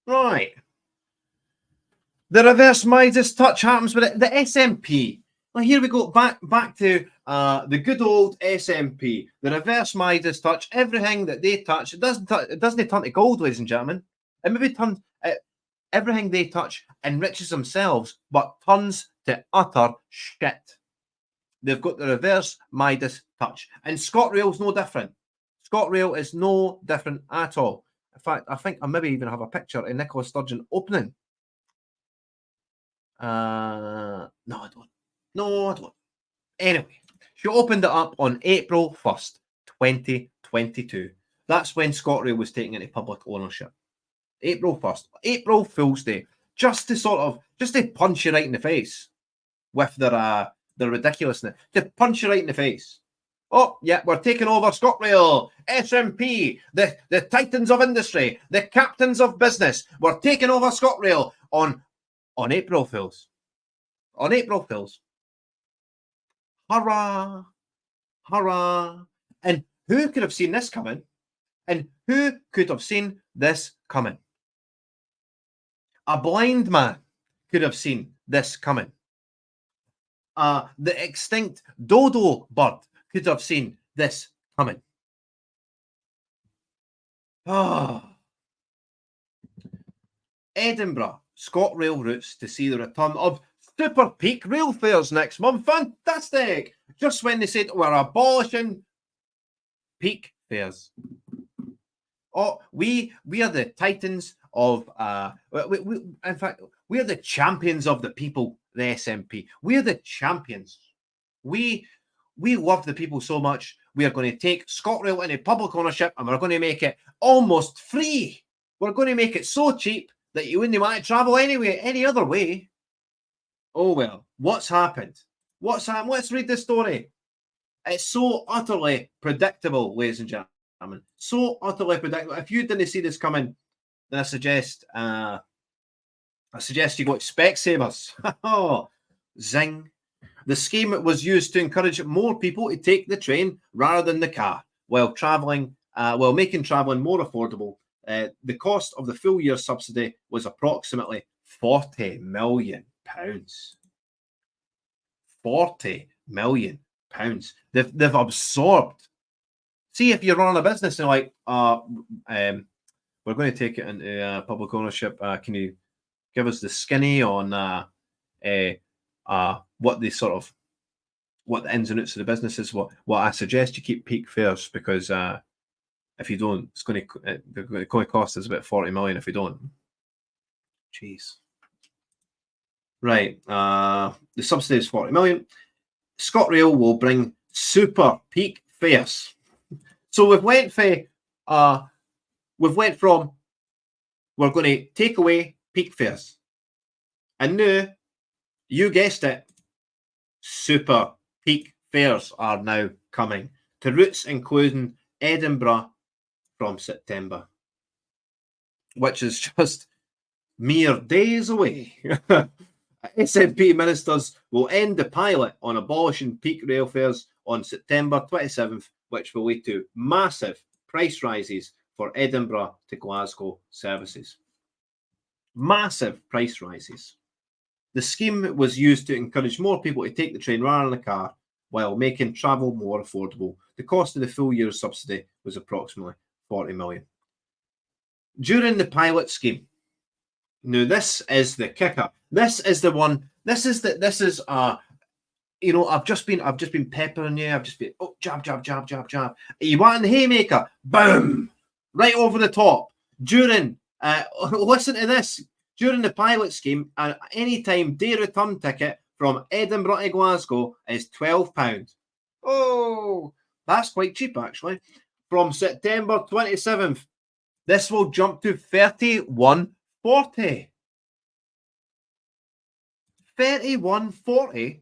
Right. The reverse Midas touch happens with it. The SNP. Well, here we go. Back to the good old SNP. The reverse Midas touch. Everything that they touch, it doesn't turn to gold, ladies and gentlemen. It maybe turns everything they touch enriches themselves, but turns to utter shit. They've got the reverse Midas touch, and Scotrail's no different. Scotrail is no different at all. In fact, I think I maybe even have a picture of Nicola Sturgeon opening. No, I don't. No, I don't. Anyway, she opened it up on April 1st, 2022. That's when Scotrail was taken into public ownership. April 1st, April Fool's Day, just to punch you right in the face with their ridiculousness, to punch you right in the face. Oh, yeah, we're taking over Scotrail, SNP, the titans of industry, the captains of business. We're taking over Scotrail on April Fools. On April Fools. Hurrah! Hurrah! And who could have seen this coming? And who could have seen this coming? A blind man could have seen this coming. The extinct dodo bird could have seen this coming. Edinburgh Scotrail routes to see the return of super peak rail fares next month. Fantastic! Just when they said we're abolishing peak fares. Oh, we are the titans of in fact, we are the champions of the people, the SNP. We are the champions. We love the people so much. We are going to take Scotrail into public ownership, and we're going to make it almost free. We're going to make it so cheap that you wouldn't want to travel any other way. Oh well, what's happened? What's happened? Let's read the story. It's so utterly predictable, ladies and gentlemen. So utterly predictable. If you didn't see this coming, then I suggest you go to Specsavers. Oh, zing. The scheme was used to encourage more people to take the train rather than the car while making travelling more affordable. The cost of the full year subsidy was approximately £40 million. £40 million. They've absorbed. See, if you run a business and like, we're going to take it into public ownership. Can you give us the skinny on what the ins and outs of the business is? What I suggest you keep peak fares, because if you don't, it's going to cost us about 40 million if we don't. Jeez. Right. The subsidy is 40 million. Scotrail will bring super peak fares. So we've went from we're going to take away peak fares, and now, you guessed it, super peak fares are now coming to routes including Edinburgh from September, which is just mere days away. SNP ministers will end the pilot on abolishing peak rail fares on September 27th, which will lead to massive price rises for Edinburgh to Glasgow services. Massive price rises. The scheme was used to encourage more people to take the train rather than the car while making travel more affordable. The cost of the full year's subsidy was approximately 40 million. During the pilot scheme, now this is the kicker. This is the one. I've just been peppering you. I've just been jab. You want the haymaker? Boom! Right over the top. During listen to this. During the pilot scheme, an anytime day return ticket from Edinburgh to Glasgow is £12. Oh, that's quite cheap actually. From September 27th, this will jump to £31.40. £31.40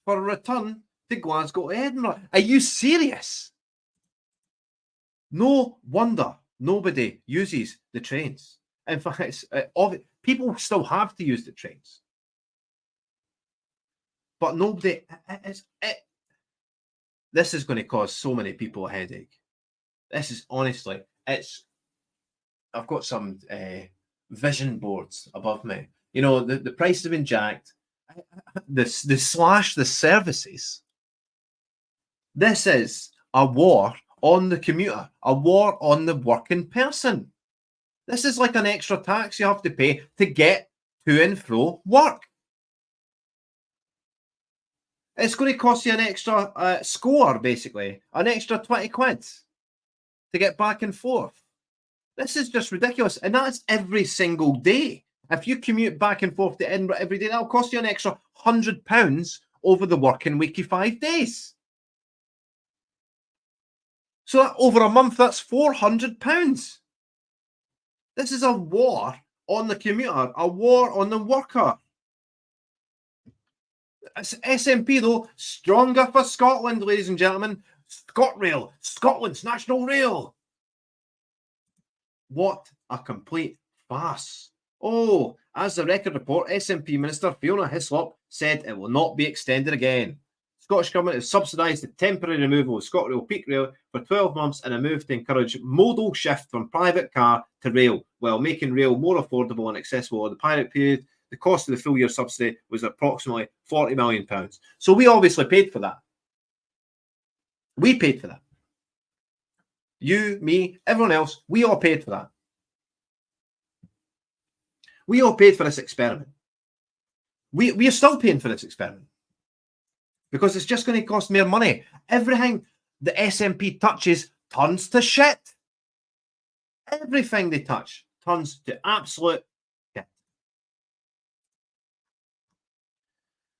for a return to Glasgow to Edinburgh. Are you serious? No wonder nobody uses the trains. In fact, people still have to use the trains, but nobody. This is going to cause so many people a headache. This is honestly, I've got some vision boards above me. You know, the price has been jacked. They slash the services. This is a war on the commuter, a war on the working person. This is like an extra tax you have to pay to get to and fro work. It's going to cost you an extra score, basically, an extra 20 quid to get back and forth. This is just ridiculous. And that's every single day. If you commute back and forth to Edinburgh every day, that'll cost you an extra £100 over the working week of 5 days. So that, over a month, that's £400. This is a war on the commuter, a war on the worker. SNP, though, stronger for Scotland, ladies and gentlemen. Scotrail, Scotland's national rail. What a complete farce. Oh, as the record report, SNP Minister Fiona Hislop said it will not be extended again. Scottish Government has subsidised the temporary removal of Scotrail peak rail for 12 months in a move to encourage modal shift from private car to rail, while making rail more affordable and accessible. In the pilot period, the cost of the full year subsidy was approximately £40 million. So we obviously paid for that. We paid for that. You, me, everyone else, we all paid for that. We all paid for this experiment. We are still paying for this experiment because it's just going to cost more money. Everything the SNP touches turns to shit. Everything they touch turns to absolute shit.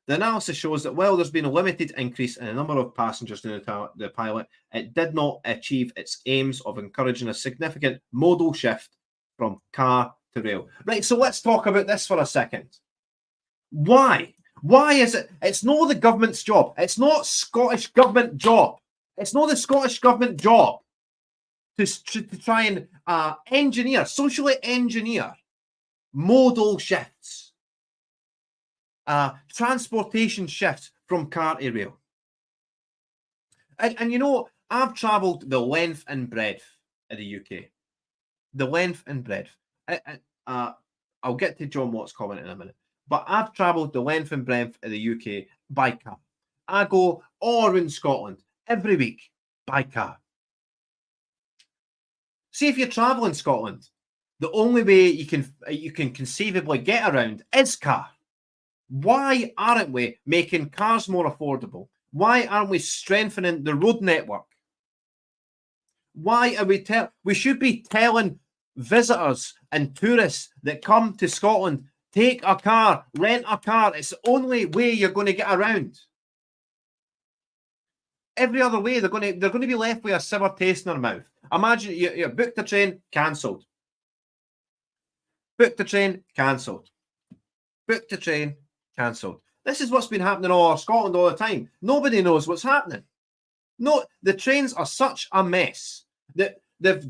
The analysis shows that while there's been a limited increase in the number of passengers in the pilot, it did not achieve its aims of encouraging a significant modal shift from car to rail. Right, so let's talk about this for a second. Why? Why is it? It's not the government's job. It's not Scottish government job. It's not the Scottish government job to try and socially engineer modal shifts, transportation shifts from car to rail. And you know, I've travelled the length and breadth of the UK. The length and breadth. I'll get to John Watt's comment in a minute. But I've travelled the length and breadth of the UK by car. I go all around Scotland every week by car. See, if you travel in Scotland, the only way you can conceivably get around is car. Why aren't we making cars more affordable? Why aren't we strengthening the road network? Why are we should be telling visitors and tourists that come to Scotland, take a car, rent a car. It's the only way you're going to get around. Every other way, they're going to be left with a sour taste in their mouth. Imagine you booked a train, cancelled. Booked the train, cancelled. Booked the train, cancelled. This is what's been happening all over Scotland all the time. Nobody knows what's happening. No, the trains are such a mess that they've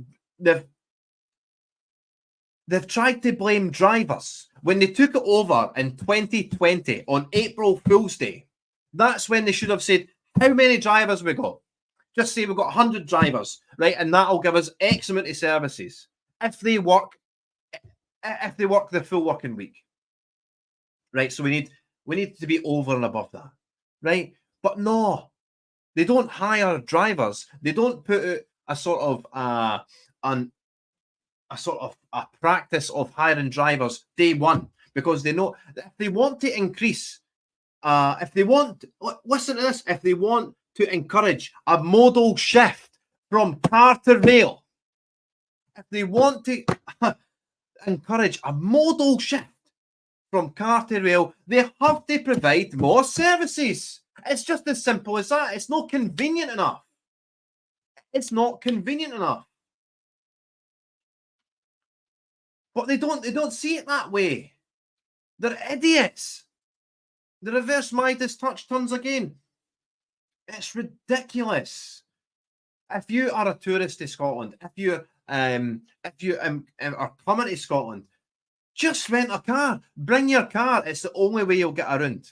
tried to blame drivers. When they took it over in 2020 on April Fool's Day, that's when they should have said, how many drivers we got? Just say we've got 100 drivers, right? And that'll give us X amount of services if they work the full working week, right? So we need to be over and above that, right? But no, they don't hire drivers. They don't put out a sort of a practice of hiring drivers day one, because they know that if they want to increase, listen to this, if they want to encourage a modal shift from car to rail, if they want to encourage a modal shift from car to rail, they have to provide more services. It's just as simple as that. It's not convenient enough. It's not convenient enough. But they don't see it that way. They're idiots. The reverse Midas touch turns again. It's ridiculous. If you are a tourist to Scotland, if you are coming to Scotland, just rent a car. Bring your car. It's the only way you'll get around.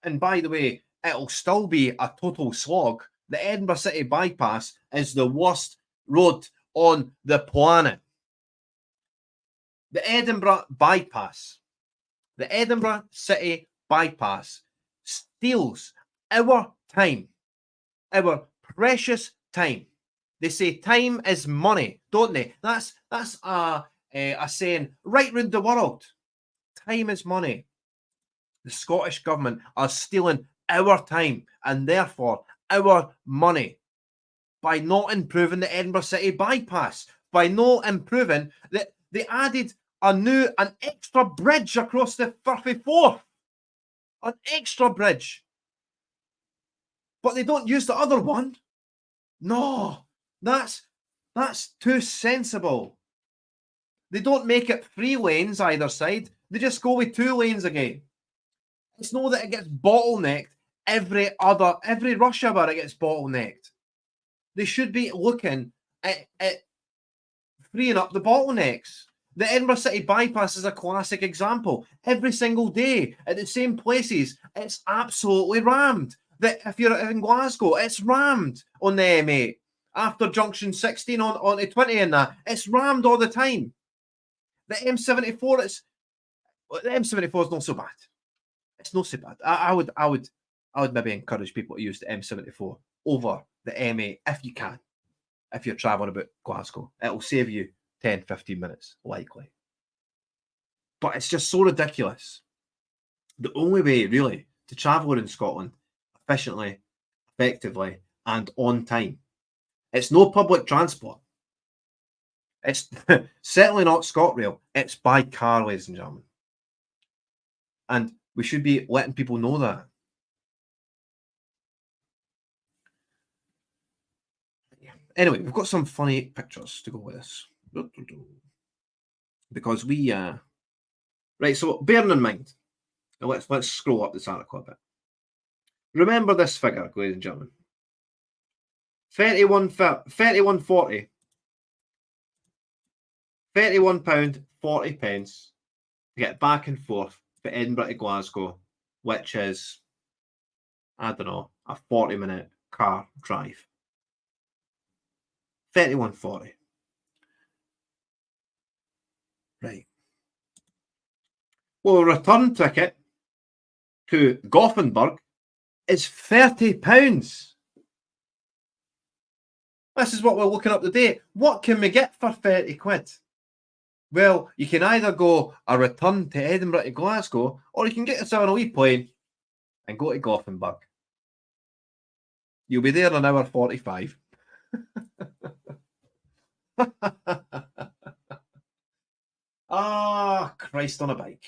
And by the way, it'll still be a total slog. The Edinburgh City bypass is the worst road on the planet. The Edinburgh bypass, the Edinburgh City bypass steals our time, our precious time. They say time is money, don't they? That's a saying right round the world. Time is money. The Scottish government are stealing our time and therefore our money by not improving the Edinburgh City bypass, by not improving that. They added an extra bridge across the 34th, an extra bridge, but they don't use the other one. No, that's too sensible. They don't make it 3 lanes either side. They just go with 2 lanes again. It's not that it gets bottlenecked every rush hour. It gets bottlenecked. They should be looking at freeing up the bottlenecks. The Edinburgh City bypass is a classic example. Every single day at the same places, it's absolutely rammed. If you're in Glasgow, it's rammed on the M8. After junction 16 on the 20 and that, it's rammed all the time. The M74, the M74 is not so bad. It's not so bad. I would maybe encourage people to use the M74 over the M8 if you can. If you're traveling about Glasgow, it'll save you 10, 15 minutes, likely. But it's just so ridiculous. The only way, really, to travel in Scotland efficiently, effectively, and on time, it's no public transport. It's certainly not Scotrail. It's by car, ladies and gentlemen. And we should be letting people know that. Anyway, we've got some funny pictures to go with this. Because we right, so bearing in mind, let's scroll up this article a bit. Remember this figure, ladies and gentlemen. 31.40. £31.40 to get back and forth from Edinburgh to Glasgow, which is, I don't know, a 40-minute car drive. 31.40. Right. Well, a return ticket to Gothenburg is £30. This is what we're looking up today. What can we get for 30 quid? Well, you can either go a return to Edinburgh to Glasgow, or you can get yourself on a wee plane and go to Gothenburg. You'll be there in an hour 45. Ah, Christ on a bike.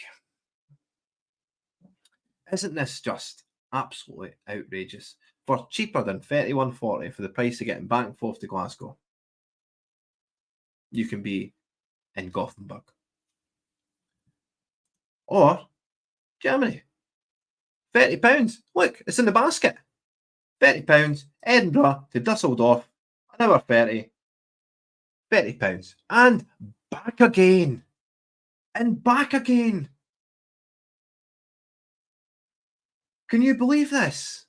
Isn't this just absolutely outrageous? For cheaper than £31.40 for the price of getting back and forth to Glasgow, you can be in Gothenburg. Or Germany. £30. Look, it's in the basket. £30. Edinburgh to Dusseldorf, an hour 30. £30. And back again. And back again. Can you believe this?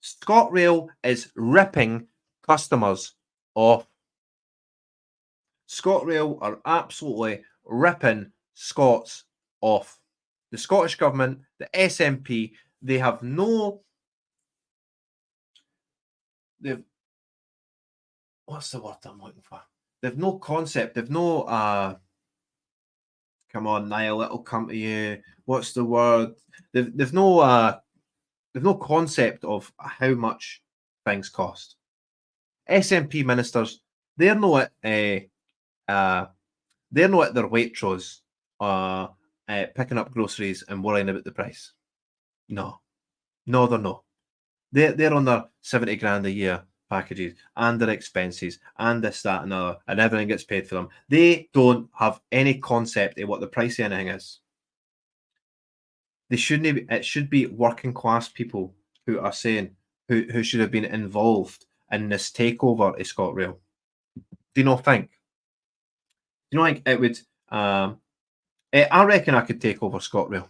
Scotrail is ripping customers off. Scotrail are absolutely ripping Scots off. The Scottish Government, the SNP, they have no... What's the word I'm looking for? They've no concept. They've no... come on, Niall, it'll come to you. What's the word? They've no concept of how much things cost. SNP ministers, they're not at their Waitrose picking up groceries and worrying about the price. No, they're not. They're on their 70 grand a year packages and their expenses and this, that, and other, and everything gets paid for them. They don't have any concept of what the price of anything is. They shouldn't. It should be working class people who are saying who should have been involved in this takeover of Scotrail. Do you not think? Do you not think it would? I reckon I could take over Scotrail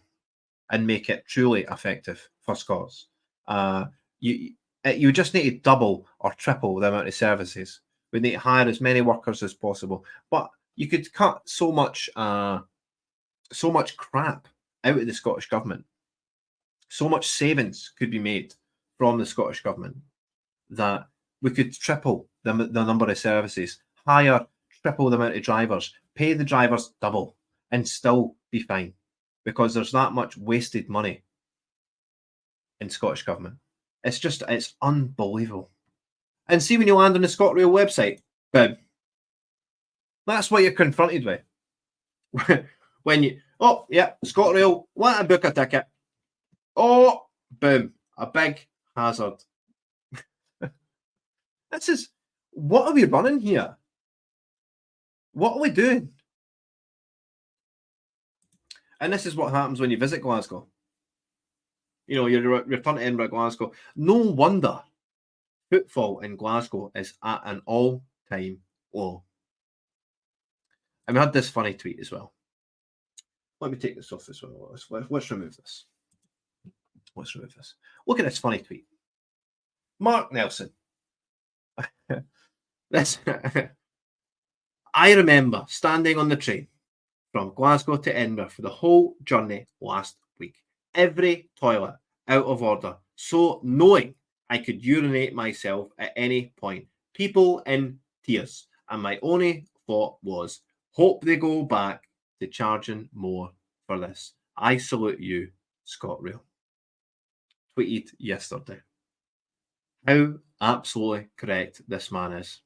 and make it truly effective for Scots. You just need to double or triple the amount of services. We need to hire as many workers as possible. But you could cut so much crap out of the Scottish government. So much savings could be made from the Scottish government that we could triple the number of services, hire triple the amount of drivers, pay the drivers double, and still be fine, because there's that much wasted money in Scottish government. It's unbelievable. And see, when you land on the Scotrail website, boom, that's what you're confronted with. When you, oh yeah, Scotrail, want to book a ticket? Oh, boom, a big hazard. This is, what are we running here? What are we doing? And this is what happens when you visit Glasgow. You know, you're return to Edinburgh, Glasgow. No wonder footfall in Glasgow is at an all-time low. And we had this funny tweet as well. Let me take this off as well. Let's remove this. Let's remove this. Look at this funny tweet. Mark Nelson. This. I remember standing on the train from Glasgow to Edinburgh for the whole journey last week. Every toilet out of order. So knowing I could urinate myself at any point. People in tears. And my only thought was, hope they go back to charging more for this. I salute you, Scotrail. Tweeted yesterday. How absolutely correct this man is.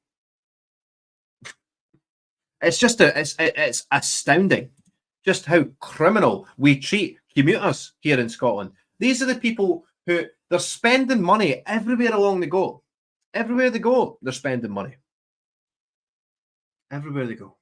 It's just it's astounding just how criminal we treat commuters here in Scotland. These are the people who, they're spending money everywhere along they go. Everywhere they go, they're spending money. Everywhere they go.